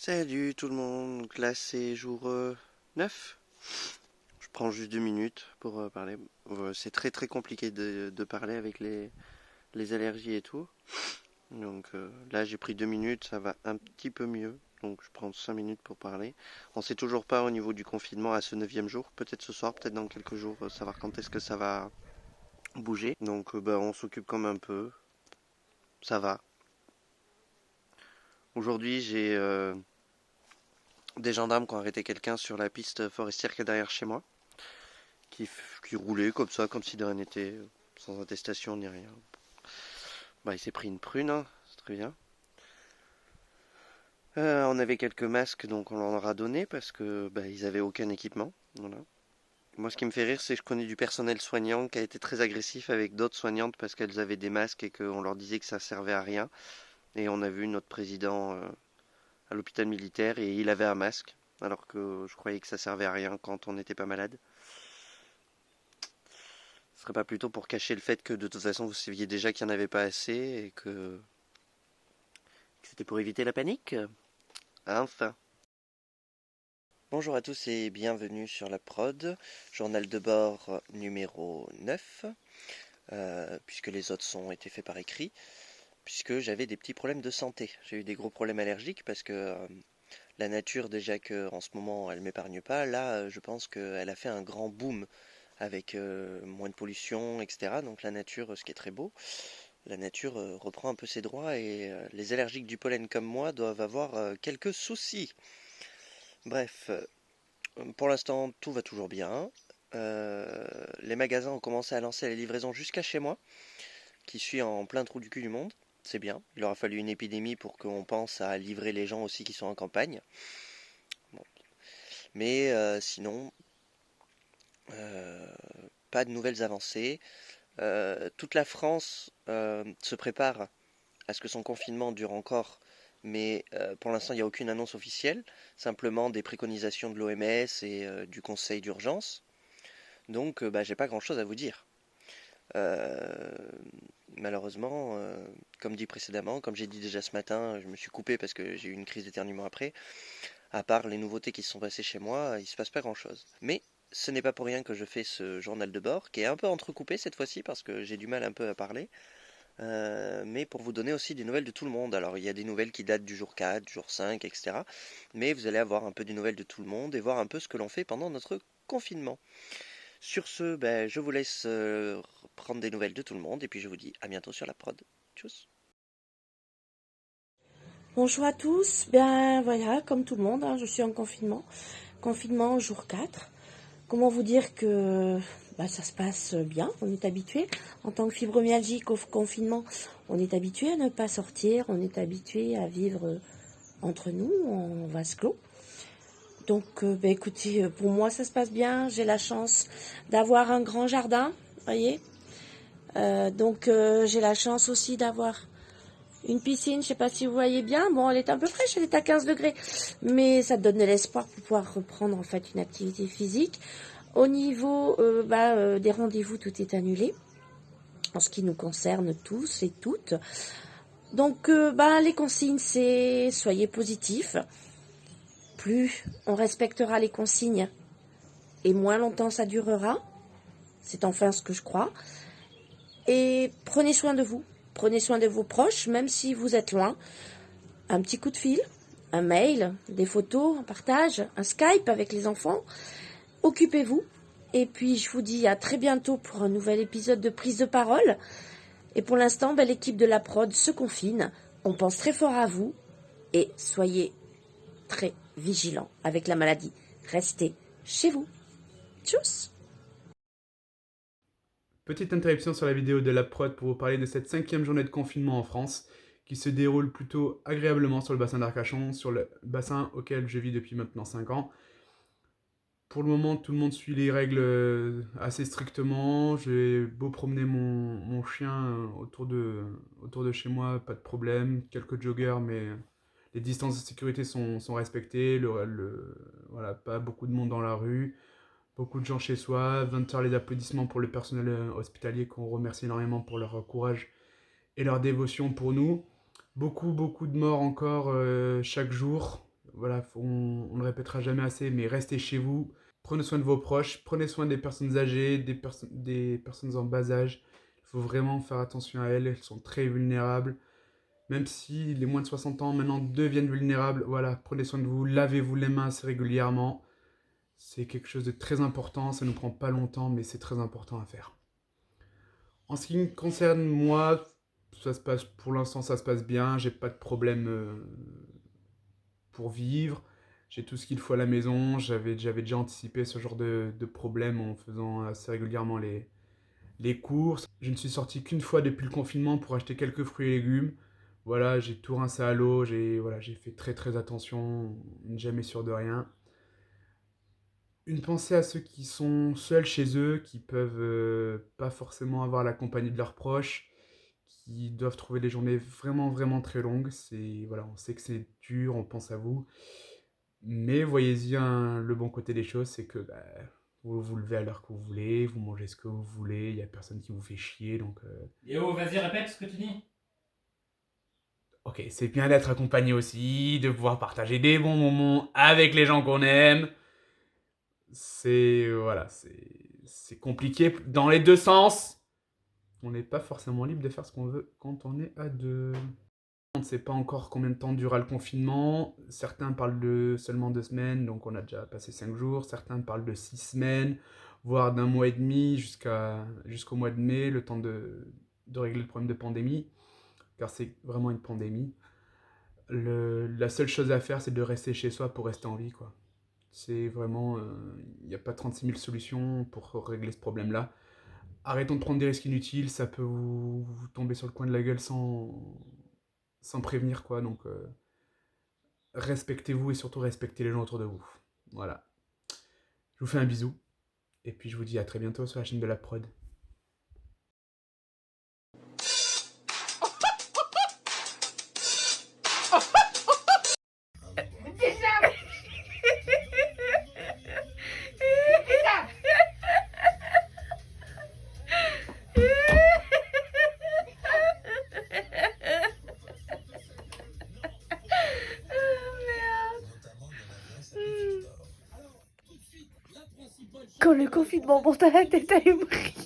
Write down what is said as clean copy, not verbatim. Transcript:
Salut tout le monde, donc là c'est jour 9. Je prends juste 2 minutes pour parler. C'est très compliqué de parler avec les allergies et tout. Donc là j'ai pris 2 minutes, ça va un petit peu mieux. Donc je prends 5 minutes pour parler. On sait toujours pas au niveau du confinement à ce neuvième jour. Peut-être ce soir, peut-être dans quelques jours, savoir quand est-ce que ça va bouger. Donc on s'occupe comme un peu. Ça va. Aujourd'hui j'ai des gendarmes qui ont arrêté quelqu'un sur la piste forestière qui est derrière chez moi. Qui roulait comme ça, comme si de rien n'était, sans attestation ni rien. Bah, il s'est pris une prune, hein, c'est très bien. On avait quelques masques, donc on leur a donné parce que bah, ils avaient aucun équipement. Voilà. Moi, ce qui me fait rire, c'est que je connais du personnel soignant qui a été très agressif avec d'autres soignantes parce qu'elles avaient des masques et qu'on leur disait que ça servait à rien. Et on a vu notre président à l'hôpital militaire et il avait un masque, alors que je croyais que ça servait à rien quand on n'était pas malade. Ce serait pas plutôt pour cacher le fait que de toute façon vous saviez déjà qu'il n'y en avait pas assez et que c'était pour éviter la panique? Enfin. Bonjour à tous et bienvenue sur la prod, journal de bord numéro 9, puisque les autres ont été faits par écrit, puisque j'avais des petits problèmes de santé. J'ai eu des gros problèmes allergiques parce que la nature, déjà qu'en ce moment elle m'épargne pas, là je pense qu'elle a fait un grand boom avec moins de pollution, etc. Donc la nature, ce qui est très beau. La nature reprend un peu ses droits et les allergiques du pollen comme moi doivent avoir quelques soucis. Bref, pour l'instant tout va toujours bien. Les magasins ont commencé à lancer les livraisons jusqu'à chez moi, qui suis en plein trou du cul du monde. C'est bien. Il aura fallu une épidémie pour qu'on pense à livrer les gens aussi qui sont en campagne. Bon. Mais sinon, euh, pas de nouvelles avancées. Toute la France se prépare à ce que son confinement dure encore, mais pour l'instant, il n'y a aucune annonce officielle, simplement des préconisations de l'OMS et du Conseil d'urgence. Donc, j'ai pas grand-chose à vous dire. Euh, Malheureusement, comme dit précédemment, comme j'ai dit déjà ce matin, je me suis coupé parce que j'ai eu une crise d'éternuement après. À part les nouveautés qui se sont passées chez moi, il se passe pas grand-chose. Mais ce n'est pas pour rien que je fais ce journal de bord, qui est un peu entrecoupé cette fois-ci parce que j'ai du mal un peu à parler. Mais pour vous donner aussi des nouvelles de tout le monde. Alors il y a des nouvelles qui datent du jour 4, du jour 5, etc. Mais vous allez avoir un peu des nouvelles de tout le monde et voir un peu ce que l'on fait pendant notre confinement. Sur ce, je vous laisse prendre des nouvelles de tout le monde et puis je vous dis à bientôt sur la prod. Tchuss. Bonjour à tous, ben voilà, comme tout le monde, je suis en confinement. Confinement jour 4. Comment vous dire que ça se passe bien, on est habitué. En tant que fibromyalgique au confinement, on est habitué à ne pas sortir, on est habitué à vivre entre nous, en vase clos. Donc écoutez, pour moi ça se passe bien, j'ai la chance d'avoir un grand jardin, voyez. J'ai la chance aussi d'avoir une piscine, je ne sais pas si vous voyez bien. Bon, elle est un peu fraîche, elle est à 15 degrés. Mais ça donne de l'espoir pour pouvoir reprendre en fait une activité physique. Au niveau des rendez-vous, tout est annulé. En ce qui nous concerne tous et toutes. Donc, les consignes, c'est soyez positifs. Plus on respectera les consignes et moins longtemps ça durera. C'est enfin ce que je crois. Et prenez soin de vous. Prenez soin de vos proches, même si vous êtes loin. Un petit coup de fil, un mail, des photos, un partage, un Skype avec les enfants. Occupez-vous. Et puis, je vous dis à très bientôt pour un nouvel épisode de Prise de parole. Et pour l'instant, l'équipe de la prod se confine. On pense très fort à vous. Et soyez très vigilants avec la maladie. Restez chez vous. Tchuss! Petite interruption sur la vidéo de la prod pour vous parler de cette 5e journée de confinement en France qui se déroule plutôt agréablement sur le bassin d'Arcachon, sur le bassin auquel je vis depuis maintenant 5 ans. Pour le moment, tout le monde suit les règles assez strictement. J'ai beau promener mon chien autour de chez moi, pas de problème. Quelques joggers, mais les distances de sécurité sont respectées. Voilà, pas beaucoup de monde dans la rue. Beaucoup de gens chez soi, 20 heures les applaudissements pour le personnel hospitalier qu'on remercie énormément pour leur courage et leur dévotion pour nous. Beaucoup de morts encore chaque jour. voilà, on le répétera jamais assez, mais restez chez vous. Prenez soin de vos proches, prenez soin des personnes âgées, des personnes en bas âge. Il faut vraiment faire attention à elles, elles sont très vulnérables. Même si les moins de 60 ans maintenant deviennent vulnérables, voilà, prenez soin de vous, lavez-vous les mains assez régulièrement. C'est quelque chose de très important, ça ne nous prend pas longtemps, mais c'est très important à faire. En ce qui me concerne, moi, pour l'instant, ça se passe bien, j'ai pas de problème pour vivre. J'ai tout ce qu'il faut à la maison. J'avais déjà anticipé ce genre de problème en faisant assez régulièrement les courses. Je ne suis sorti qu'une fois depuis le confinement pour acheter quelques fruits et légumes. Voilà, j'ai tout rincé à l'eau. J'ai fait très très attention, jamais sûr de rien. Une pensée à ceux qui sont seuls chez eux, qui peuvent pas forcément avoir la compagnie de leurs proches, qui doivent trouver des journées vraiment vraiment très longues. Voilà, on sait que c'est dur, on pense à vous. Mais voyez-y le bon côté des choses, c'est que vous vous levez à l'heure que vous voulez, vous mangez ce que vous voulez, il n'y a personne qui vous fait chier, donc... Léo, vas-y, répète ce que tu dis. Ok, c'est bien d'être accompagné aussi, de pouvoir partager des bons moments avec les gens qu'on aime. Voilà, c'est compliqué dans les deux sens. On n'est pas forcément libre de faire ce qu'on veut quand on est à deux. On ne sait pas encore combien de temps durera le confinement. Certains parlent de seulement 2 semaines, donc on a déjà passé 5 jours. Certains parlent de 6 semaines, voire d'un mois et demi jusqu'au mois de mai, le temps de régler le problème de pandémie, car c'est vraiment une pandémie. La seule chose à faire, c'est de rester chez soi pour rester en vie, quoi. C'est vraiment... Il n'y a pas 36 000 solutions pour régler ce problème-là. Arrêtons de prendre des risques inutiles, ça peut vous tomber sur le coin de la gueule sans prévenir, quoi. Donc, respectez-vous et surtout respectez les gens autour de vous. Voilà. Je vous fais un bisou. Et puis je vous dis à très bientôt sur la chaîne de la prod. Quand le confinement monte à la tête, elle est prise.